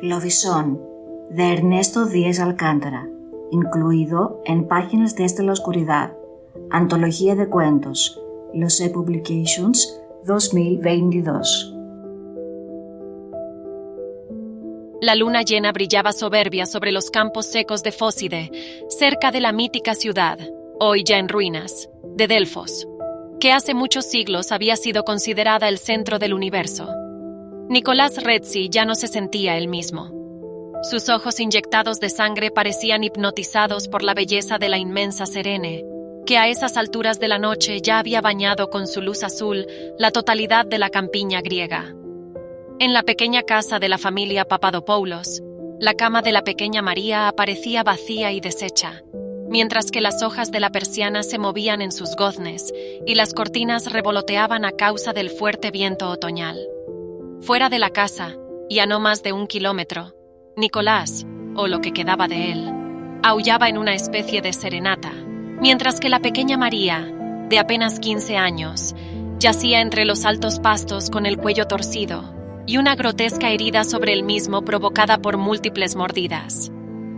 Lobizón, de Ernesto Díez Alcántara, incluido en Páginas desde la Oscuridad, Antología de Cuentos, Los Publications, 2022. La luna llena brillaba soberbia sobre los campos secos de Fócide, cerca de la mítica ciudad, hoy ya en ruinas, de Delfos, que hace muchos siglos había sido considerada el centro del universo. Nicolás Rezzi ya no se sentía el mismo. Sus ojos inyectados de sangre parecían hipnotizados por la belleza de la inmensa Serene, que a esas alturas de la noche ya había bañado con su luz azul la totalidad de la campiña griega. En la pequeña casa de la familia Papadopoulos, la cama de la pequeña María aparecía vacía y deshecha, mientras que las hojas de la persiana se movían en sus goznes y las cortinas revoloteaban a causa del fuerte viento otoñal. Fuera de la casa, y a no más de 1 kilómetro, Nicolás, o lo que quedaba de él, aullaba en una especie de serenata, mientras que la pequeña María, de apenas 15 años, yacía entre los altos pastos con el cuello torcido y una grotesca herida sobre el mismo provocada por múltiples mordidas.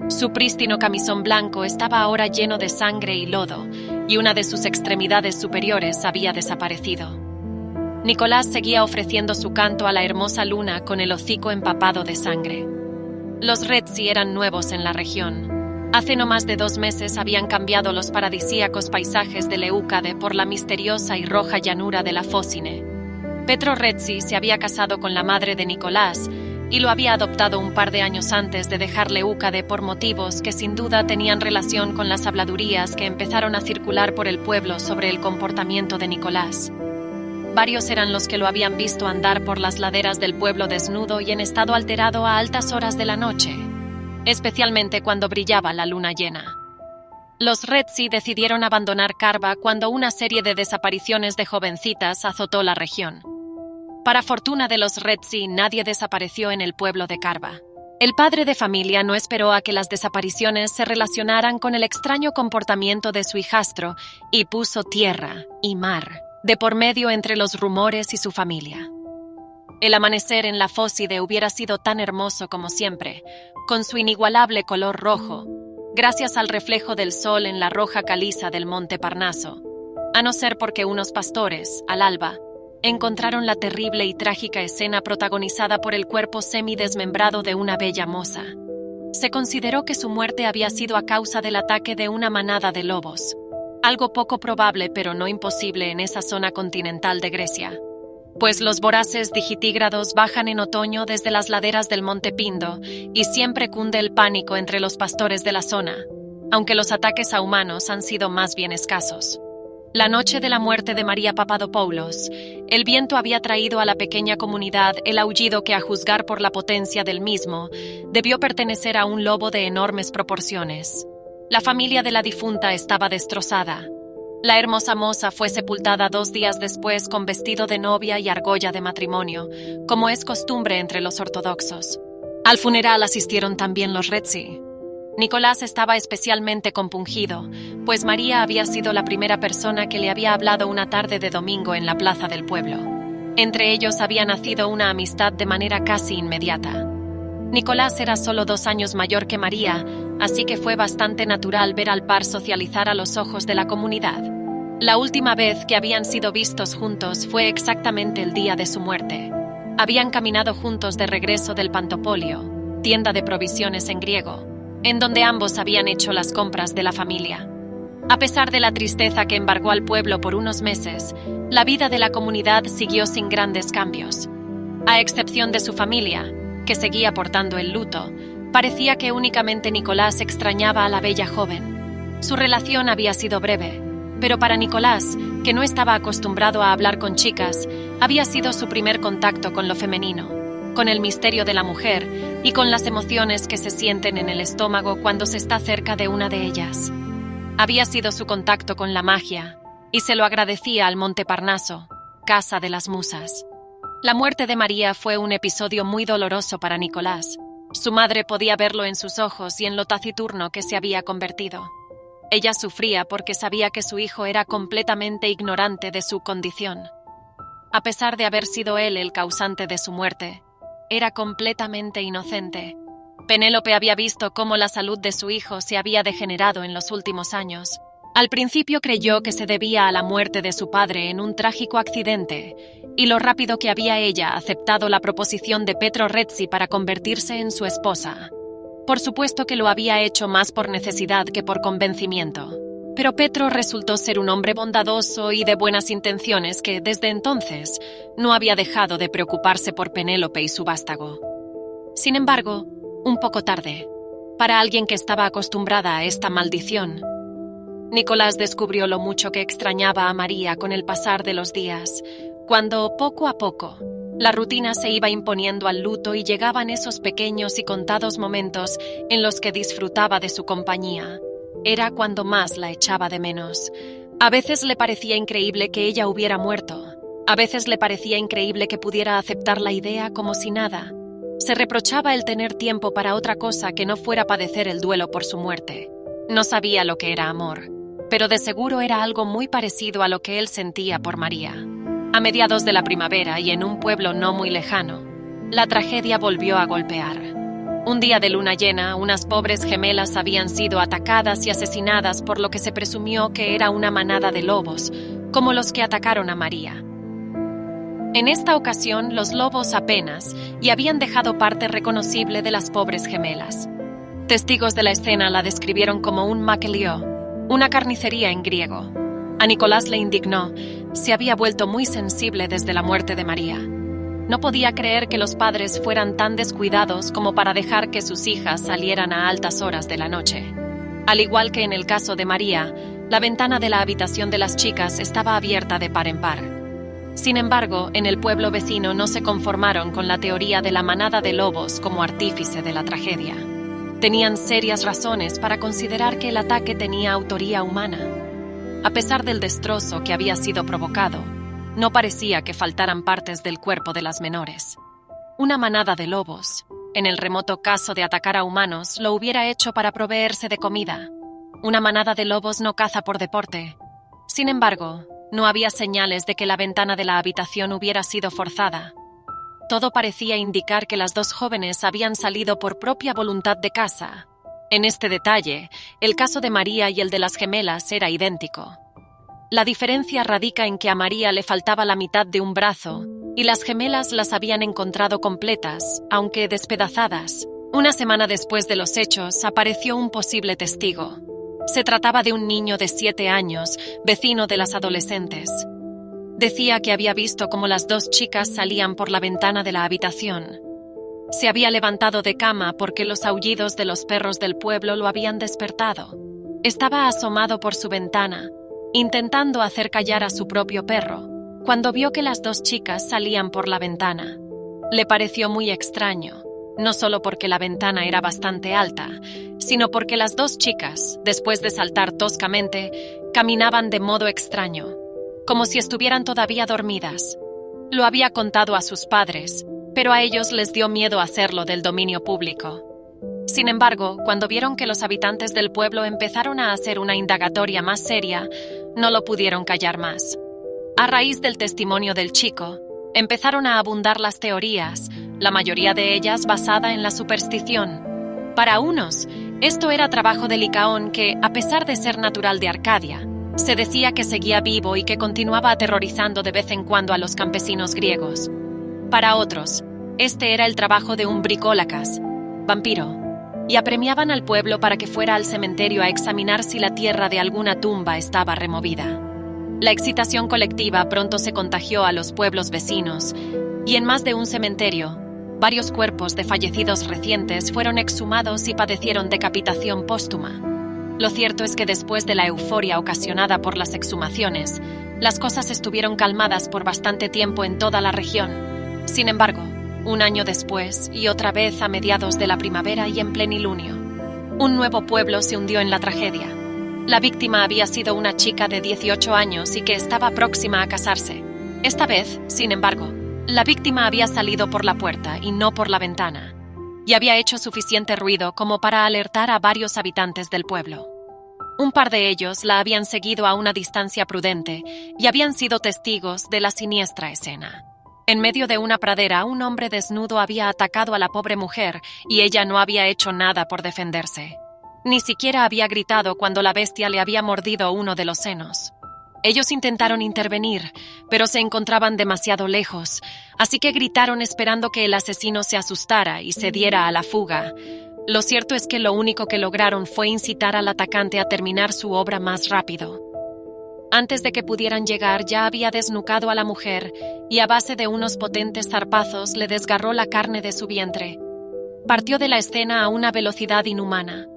Su prístino camisón blanco estaba ahora lleno de sangre y lodo, y una de sus extremidades superiores había desaparecido. Nicolás seguía ofreciendo su canto a la hermosa luna con el hocico empapado de sangre. Los Rezzi eran nuevos en la región. Hace no más de 2 meses habían cambiado los paradisíacos paisajes de Leucade por la misteriosa y roja llanura de la Fócine. Petro Rezzi se había casado con la madre de Nicolás y lo había adoptado un par de años antes de dejar Leucade por motivos que sin duda tenían relación con las habladurías que empezaron a circular por el pueblo sobre el comportamiento de Nicolás. Varios eran los que lo habían visto andar por las laderas del pueblo desnudo y en estado alterado a altas horas de la noche, especialmente cuando brillaba la luna llena. Los Rezzi decidieron abandonar Carva cuando una serie de desapariciones de jovencitas azotó la región. Para fortuna de los Rezzi, nadie desapareció en el pueblo de Carva. El padre de familia no esperó a que las desapariciones se relacionaran con el extraño comportamiento de su hijastro y puso tierra y mar de por medio entre los rumores y su familia. El amanecer en la Fócide hubiera sido tan hermoso como siempre, con su inigualable color rojo, gracias al reflejo del sol en la roja caliza del monte Parnaso, a no ser porque unos pastores, al alba, encontraron la terrible y trágica escena protagonizada por el cuerpo semidesmembrado de una bella moza. Se consideró que su muerte había sido a causa del ataque de una manada de lobos, algo poco probable pero no imposible en esa zona continental de Grecia, pues los voraces digitígrados bajan en otoño desde las laderas del Monte Pindo y siempre cunde el pánico entre los pastores de la zona, aunque los ataques a humanos han sido más bien escasos. La noche de la muerte de María Papadopoulos, el viento había traído a la pequeña comunidad el aullido que, a juzgar por la potencia del mismo, debió pertenecer a un lobo de enormes proporciones. La familia de la difunta estaba destrozada. La hermosa moza fue sepultada 2 días después con vestido de novia y argolla de matrimonio, como es costumbre entre los ortodoxos. Al funeral asistieron también los Rezzi. Nicolás estaba especialmente compungido, pues María había sido la primera persona que le había hablado una tarde de domingo en la plaza del pueblo. Entre ellos había nacido una amistad de manera casi inmediata. Nicolás era solo 2 años mayor que María, así que fue bastante natural ver al par socializar a los ojos de la comunidad. La última vez que habían sido vistos juntos fue exactamente el día de su muerte. Habían caminado juntos de regreso del Pantopolio, tienda de provisiones en griego, en donde ambos habían hecho las compras de la familia. A pesar de la tristeza que embargó al pueblo por unos meses, la vida de la comunidad siguió sin grandes cambios. A excepción de su familia, que seguía portando el luto, parecía que únicamente Nicolás extrañaba a la bella joven. Su relación había sido breve, pero para Nicolás, que no estaba acostumbrado a hablar con chicas, había sido su primer contacto con lo femenino, con el misterio de la mujer y con las emociones que se sienten en el estómago cuando se está cerca de una de ellas. Había sido su contacto con la magia, y se lo agradecía al Monte Parnaso, casa de las musas. La muerte de María fue un episodio muy doloroso para Nicolás. Su madre podía verlo en sus ojos y en lo taciturno que se había convertido. Ella sufría porque sabía que su hijo era completamente ignorante de su condición. A pesar de haber sido él el causante de su muerte, era completamente inocente. Penélope había visto cómo la salud de su hijo se había degenerado en los últimos años. Al principio creyó que se debía a la muerte de su padre en un trágico accidente y lo rápido que había ella aceptado la proposición de Petro Rezzi para convertirse en su esposa. Por supuesto que lo había hecho más por necesidad que por convencimiento. Pero Petro resultó ser un hombre bondadoso y de buenas intenciones que, desde entonces, no había dejado de preocuparse por Penélope y su vástago. Sin embargo, un poco tarde, para alguien que estaba acostumbrada a esta maldición, Nicolás descubrió lo mucho que extrañaba a María con el pasar de los días, cuando, poco a poco, la rutina se iba imponiendo al luto y llegaban esos pequeños y contados momentos en los que disfrutaba de su compañía. Era cuando más la echaba de menos. A veces le parecía increíble que ella hubiera muerto. A veces le parecía increíble que pudiera aceptar la idea como si nada. Se reprochaba el tener tiempo para otra cosa que no fuera padecer el duelo por su muerte. No sabía lo que era amor, pero de seguro era algo muy parecido a lo que él sentía por María. A mediados de la primavera y en un pueblo no muy lejano, la tragedia volvió a golpear. Un día de luna llena, unas pobres gemelas habían sido atacadas y asesinadas por lo que se presumió que era una manada de lobos, como los que atacaron a María. En esta ocasión, los lobos apenas y habían dejado parte reconocible de las pobres gemelas. Testigos de la escena la describieron como un makelió, una carnicería en griego. A Nicolás le indignó, se había vuelto muy sensible desde la muerte de María. No podía creer que los padres fueran tan descuidados como para dejar que sus hijas salieran a altas horas de la noche. Al igual que en el caso de María, la ventana de la habitación de las chicas estaba abierta de par en par. Sin embargo, en el pueblo vecino no se conformaron con la teoría de la manada de lobos como artífice de la tragedia. Tenían serias razones para considerar que el ataque tenía autoría humana. A pesar del destrozo que había sido provocado, no parecía que faltaran partes del cuerpo de las menores. Una manada de lobos, en el remoto caso de atacar a humanos, lo hubiera hecho para proveerse de comida. Una manada de lobos no caza por deporte. Sin embargo, no había señales de que la ventana de la habitación hubiera sido forzada. Todo parecía indicar que las dos jóvenes habían salido por propia voluntad de casa. En este detalle, el caso de María y el de las gemelas era idéntico. La diferencia radica en que a María le faltaba la mitad de un brazo y las gemelas las habían encontrado completas, aunque despedazadas. Una semana después de los hechos, apareció un posible testigo. Se trataba de un niño de 7 años, vecino de las adolescentes. Decía que había visto cómo las dos chicas salían por la ventana de la habitación. Se había levantado de cama porque los aullidos de los perros del pueblo lo habían despertado. Estaba asomado por su ventana, intentando hacer callar a su propio perro, cuando vio que las dos chicas salían por la ventana. Le pareció muy extraño, no solo porque la ventana era bastante alta, sino porque las dos chicas, después de saltar toscamente, caminaban de modo extraño, como si estuvieran todavía dormidas. Lo había contado a sus padres, pero a ellos les dio miedo hacerlo del dominio público. Sin embargo, cuando vieron que los habitantes del pueblo empezaron a hacer una indagatoria más seria, no lo pudieron callar más. A raíz del testimonio del chico, empezaron a abundar las teorías, la mayoría de ellas basada en la superstición. Para unos, esto era trabajo de Licaón que, a pesar de ser natural de Arcadia, se decía que seguía vivo y que continuaba aterrorizando de vez en cuando a los campesinos griegos. Para otros, este era el trabajo de un bricólacas, vampiro, y apremiaban al pueblo para que fuera al cementerio a examinar si la tierra de alguna tumba estaba removida. La excitación colectiva pronto se contagió a los pueblos vecinos, y en más de un cementerio, varios cuerpos de fallecidos recientes fueron exhumados y padecieron decapitación póstuma. Lo cierto es que después de la euforia ocasionada por las exhumaciones, las cosas estuvieron calmadas por bastante tiempo en toda la región. Sin embargo, un año después, y otra vez a mediados de la primavera y en plenilunio, un nuevo pueblo se hundió en la tragedia. La víctima había sido una chica de 18 años y que estaba próxima a casarse. Esta vez, sin embargo, la víctima había salido por la puerta y no por la ventana, y había hecho suficiente ruido como para alertar a varios habitantes del pueblo. Un par de ellos la habían seguido a una distancia prudente y habían sido testigos de la siniestra escena. En medio de una pradera, un hombre desnudo había atacado a la pobre mujer y ella no había hecho nada por defenderse. Ni siquiera había gritado cuando la bestia le había mordido uno de los senos. Ellos intentaron intervenir, pero se encontraban demasiado lejos, así que gritaron esperando que el asesino se asustara y se diera a la fuga. Lo cierto es que lo único que lograron fue incitar al atacante a terminar su obra más rápido. Antes de que pudieran llegar, ya había desnucado a la mujer y a base de unos potentes zarpazos le desgarró la carne de su vientre. Partió de la escena a una velocidad inhumana.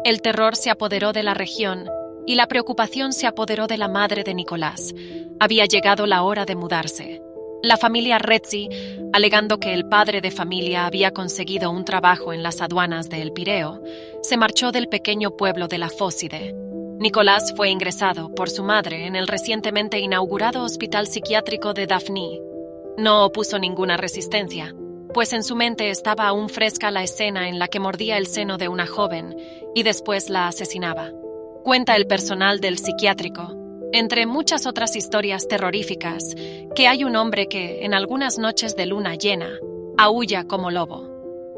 El terror se apoderó de la región y la preocupación se apoderó de la madre de Nicolás. Había llegado la hora de mudarse. La familia Rezzi, alegando que el padre de familia había conseguido un trabajo en las aduanas de El Pireo, se marchó del pequeño pueblo de la Fóside. Nicolás fue ingresado por su madre en el recientemente inaugurado hospital psiquiátrico de Daphne. No opuso ninguna resistencia, pues en su mente estaba aún fresca la escena en la que mordía el seno de una joven y después la asesinaba. Cuenta el personal del psiquiátrico, entre muchas otras historias terroríficas, que hay un hombre que, en algunas noches de luna llena, aúlla como lobo.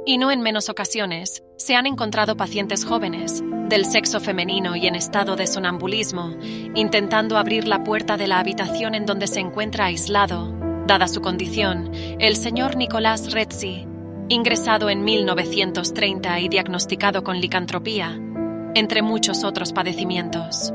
Y no en menos ocasiones, se han encontrado pacientes jóvenes, del sexo femenino y en estado de sonambulismo, intentando abrir la puerta de la habitación en donde se encuentra aislado, dada su condición, el señor Nicolás Rezzi, ingresado en 1930 y diagnosticado con licantropía, entre muchos otros padecimientos.